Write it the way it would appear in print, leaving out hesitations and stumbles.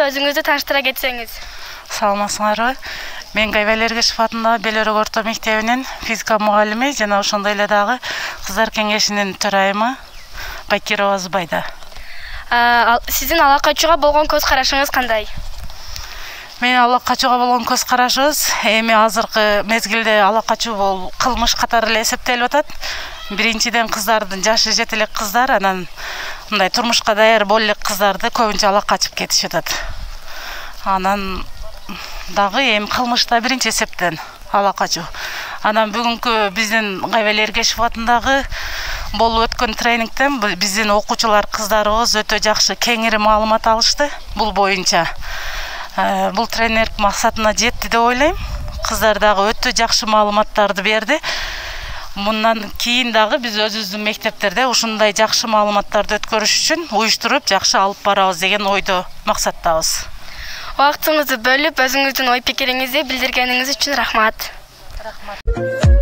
өзүңүздү тааныштыра кетсеңиз. Саламатсыңарбы? Мен Гайбел Эргешев атындагы Белөрөк орто мектебинин физика мугалими жана ошондой эле дагы кыздар кеңешинин төрайымы Бакирова Зубайда. Сиздин ала качууга болгон көз карашыңыз кандай? Мен ала качууга болгон көз карашыбыз эми азыркы мезгилде ала качуу бул кылмыш катары эле эсептелип атат. Биринчиден кыздардын жашы жете элек кыздар, анан мындай турмушка даяр боло элек кыздарды көбүнчө ала качып кетишип атат. Анан дагы эми кылмышта биринчи эсептен ала качуу. Анан бүгүнкү биздин Гайбел Эргешев атындагы болуп өткөн тренингден биздин окуучулар кыздарыбыз өтө жакшы кеңири маалымат алышты бул боюнча. Бул тренинг максатына жетти деп ойлойм. Кыздар дагы өтө жакшы маалыматтарды берди. Мындан кийин дагы биз өзүбүздүн мектептерде ушундай жакшы маалыматтарды өткөрүш үчүн уюштуруп жакшы алып барабыз деген ойдо максаттабыз. Убактыңызды бөлүп, өзүңүздүн ой пикириңизди билдиргениңиз үчүн рахмат. Рахмат.